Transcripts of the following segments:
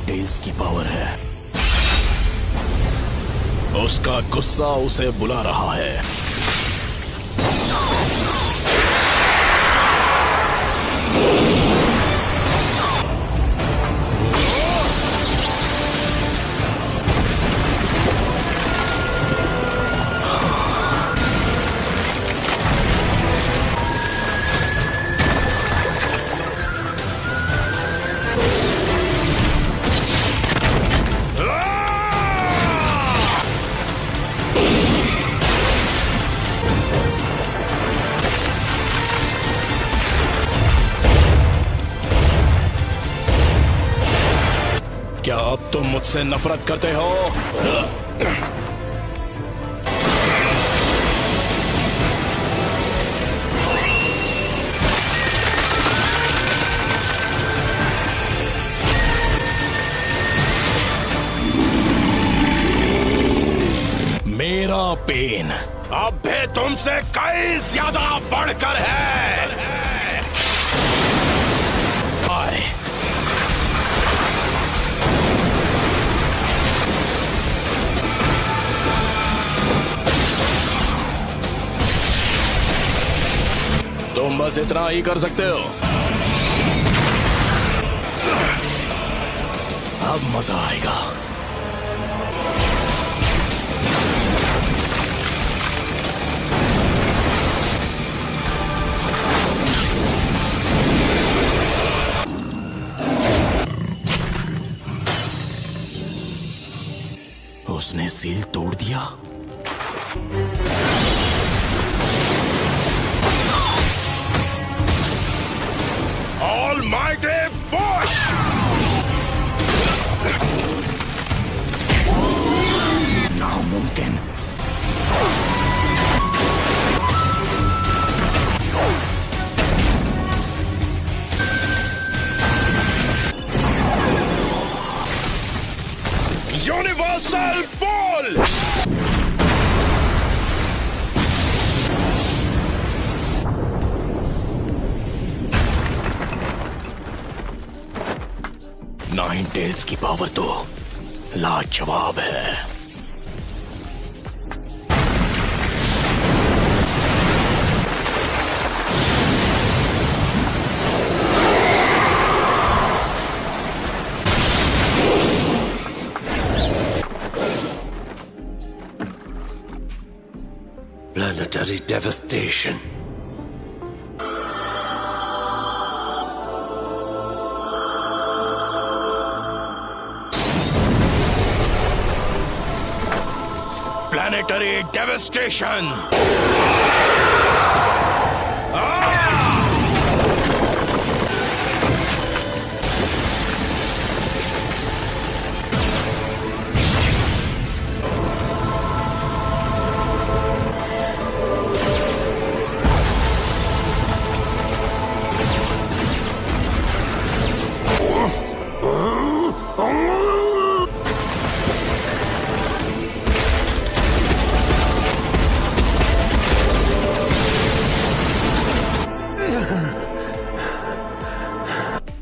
Tales की power है। उसका गुस्सा उसे बुला रहा है। क्या अब तुम मुझसे नफरत करते हो? मेरा पेन अब भी तुमसे कई ज्यादा बढ़कर है। आए। तुम बस इतना ही कर सकते हो। अब मजा आएगा। उसने सील तोड़ दिया। Almighty Bush! नामुमकिन। Universal Ball! नाइन टेल्स की पावर तो लाजवाब है। Planetary devastation. Planetary devastation.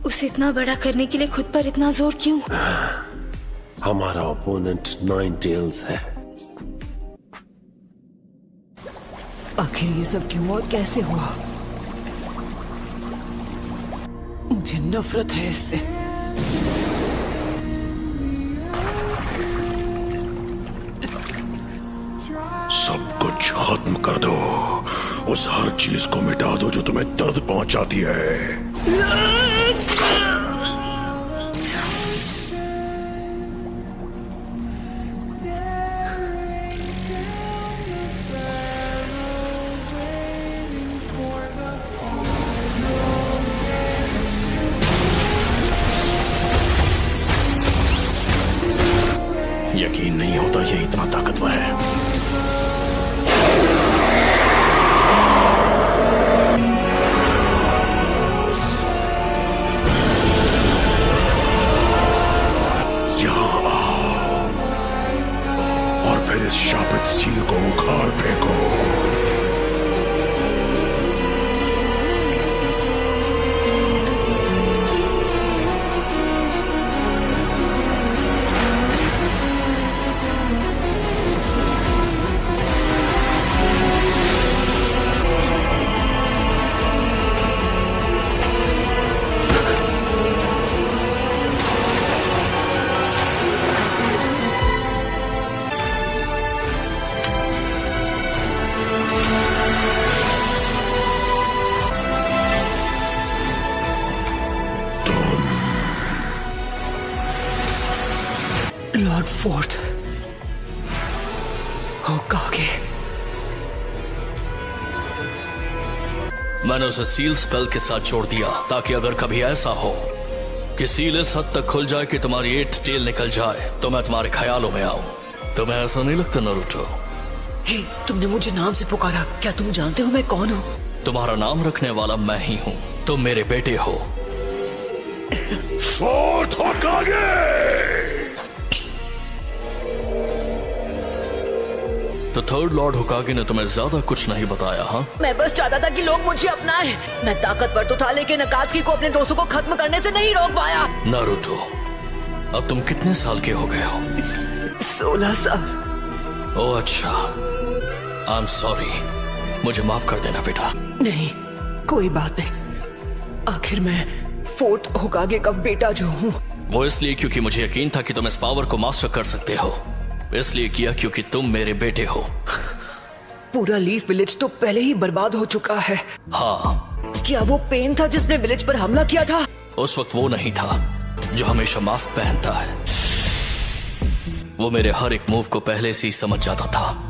उसे इतना बड़ा करने के लिए खुद पर इतना जोर क्यों? हमारा ओपोनेंट नाइन टेल्स है। आखिर ये सब क्यों और कैसे हुआ? मुझे नफरत है इससे। सब कुछ खत्म कर दो। उस हर चीज को मिटा दो जो तुम्हें दर्द पहुंचाती है। यकीन नहीं होता ये इतना ताकतवर है। फोर्थ होकागे। मैंने उसे सील स्पेल के साथ जोड़ दिया ताकि अगर कभी ऐसा हो कि सील इस हद तक खुल जाए कि तुम्हारी 8 टेल निकल जाए तो मैं तुम्हारे ख्यालों में आऊं। तुम्हें ऐसा नहीं लगता नारुतो? हे, तुमने मुझे नाम से पुकारा, क्या तुम जानते हो मैं कौन हूँ? तुम्हारा नाम रखने वाला मैं ही हूँ। तुम मेरे बेटे हो। फोर्थ होकागे। तो थर्ड लॉर्ड होकागे ने तुम्हें ज्यादा कुछ नहीं बताया? हाँ, मैं बस चाहता था कि लोग मुझे अपनाएं। मैं ताकतवर तो था लेकिन अकात्सुकी को अपने दोस्तों को खत्म करने से नहीं रोक पाया। नारुतो, अब तुम कितने साल के हो गए हो? 16 साल। ओह अच्छा, आई एम सॉरी। मुझे माफ कर देना बेटा। नहीं, कोई बात नहीं। आखिर मैं फोर्थ होकागे का बेटा जो हूँ। वो इसलिए क्योंकि मुझे यकीन था कि तुम इस पावर को मास्टर कर सकते हो। इसलिए किया क्योंकि तुम मेरे बेटे हो। पूरा लीफ विलेज तो पहले ही बर्बाद हो चुका है। हाँ, क्या वो पेन था जिसने विलेज पर हमला किया था? उस वक्त वो नहीं था जो हमेशा मास्क पहनता है। वो मेरे हर एक मूव को पहले से ही समझ जाता था।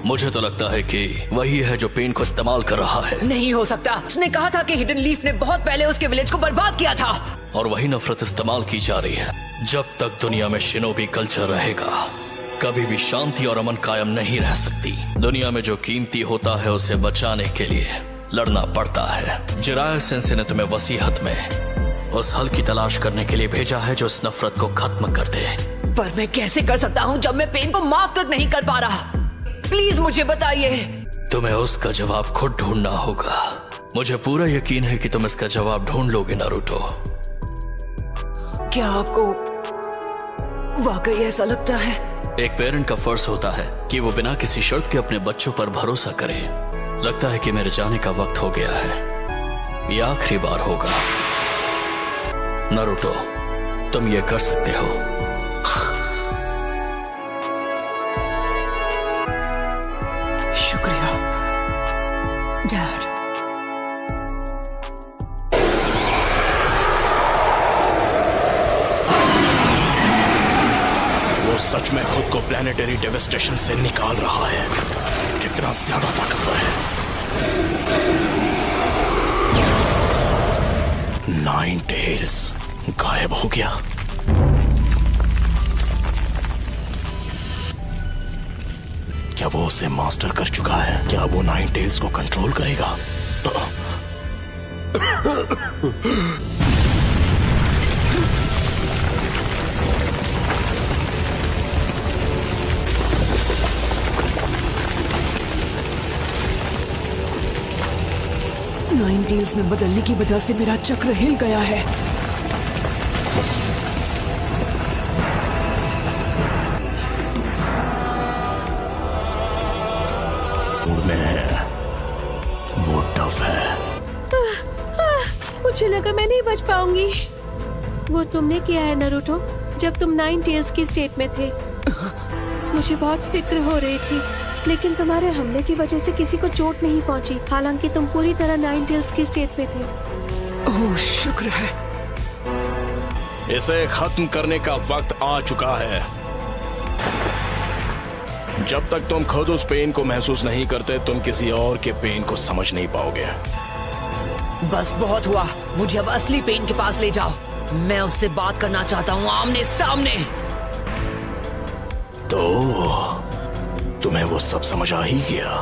मुझे तो लगता है कि वही है जो पेन को इस्तेमाल कर रहा है। नहीं हो सकता। उसने कहा था कि हिडन लीफ ने बहुत पहले उसके विलेज को बर्बाद किया था। और वही नफरत इस्तेमाल की जा रही है। जब तक दुनिया में शिनोबी कल्चर रहेगा, कभी भी शांति और अमन कायम नहीं रह सकती। दुनिया में जो कीमती होता है उसे बचाने के लिए लड़ना पड़ता है। जिराया सेंसे ने तुम्हें वसीहत में उस हल की तलाश करने के लिए भेजा है जो इस नफरत को खत्म कर दे। पर मैं कैसे कर सकता हूँ जब मैं पेन को माफ तक नहीं कर पा रहा? प्लीज मुझे बताइए। तुम्हें उसका जवाब खुद ढूंढना होगा। मुझे पूरा यकीन है कि तुम इसका जवाब ढूंढ लोगे नारुतो। क्या आपको वाकई ऐसा लगता है? एक पेरेंट का फर्ज होता है कि वो बिना किसी शर्त के अपने बच्चों पर भरोसा करे। लगता है कि मेरे जाने का वक्त हो गया है। ये आखिरी बार होगा। नारुतो, तुम ये कर सकते हो। शुक्रिया डैड। वो सच में खुद को प्लेनेटरी डेविस्टेशन से निकाल रहा है। कितना ज्यादा ताकतवर है। 9 टेल्स गायब हो गया। क्या वो उसे मास्टर कर चुका है? क्या वो 9 टेल्स को कंट्रोल करेगा? नाइन टेल्स में बदलने की वजह से मेरा चक्र हिल गया है। में है, वो टफ है। मुझे लगा मैं नहीं बच पाऊंगी। वो तुमने किया है नारुतो जब तुम 9 टेल्स की स्टेट में थे। मुझे बहुत फिक्र हो रही थी, लेकिन तुम्हारे हमले की वजह से किसी को चोट नहीं पहुंची, हालांकि तुम पूरी तरह 9 टेल्स की स्टेट में थे। ओह शुक्र है। इसे खत्म करने का वक्त आ चुका है। जब तक तुम खुद उस पेन को महसूस नहीं करते, तुम किसी और के पेन को समझ नहीं पाओगे। बस बहुत हुआ। मुझे अब असली पेन के पास ले जाओ। मैं उससे बात करना चाहता हूँ आमने सामने। तो तुम्हें वो सब समझ आ ही गया।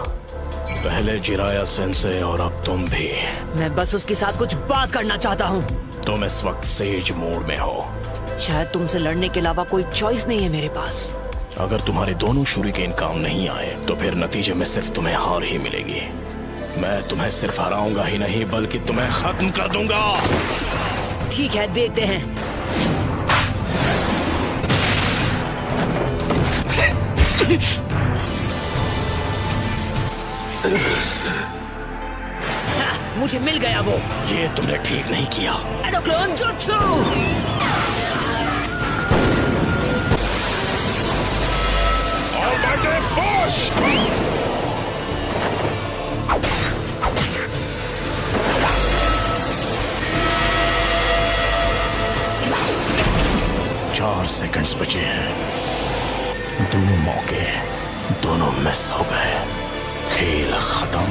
पहले जिराया सेंसे और अब तुम भी। मैं बस उसके साथ कुछ बात करना चाहता हूँ। तुम इस वक्त सेज मोड में हो। शायद तुमसे लड़ने के अलावा कोई चॉइस नहीं है मेरे पास। अगर तुम्हारे दोनों शूरिकेन काम नहीं आए तो फिर नतीजे में सिर्फ तुम्हें हार ही मिलेगी। मैं तुम्हें सिर्फ हराऊंगा ही नहीं बल्कि तुम्हें खत्म कर दूंगा। ठीक है, देखते हैं। मुझे मिल गया वो। ये तुमने ठीक नहीं किया। एडोक्लोन जुत्सु। Almighty push! 4 सेकंड्स बचे हैं। दोनों मौके दोनों मिस हो गए। खेल खत्म।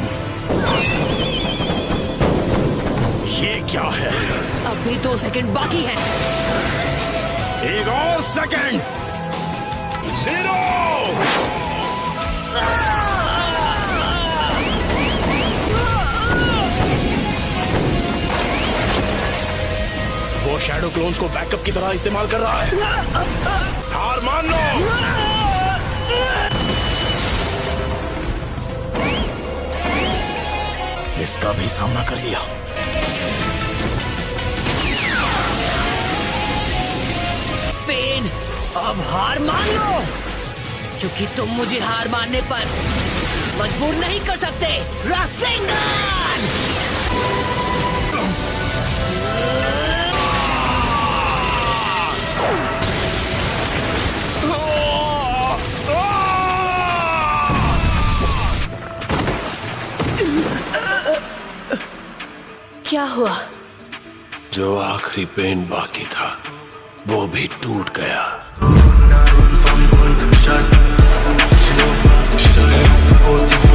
ये क्या है? अभी 2 सेकंड बाकी हैं। एक और सेकंड। 0। वो शैडो क्लोन्स को बैकअप की तरह इस्तेमाल कर रहा है। हार मान लो। इसका भी सामना कर लिया। पेन, अब हार मान लो, क्योंकि तुम मुझे हार मानने पर मजबूर नहीं कर सकते। रासेंगन! क्या हुआ? जो आखिरी पेन बाकी था वो भी टूट गया। Shut. She don't. She don't have to go to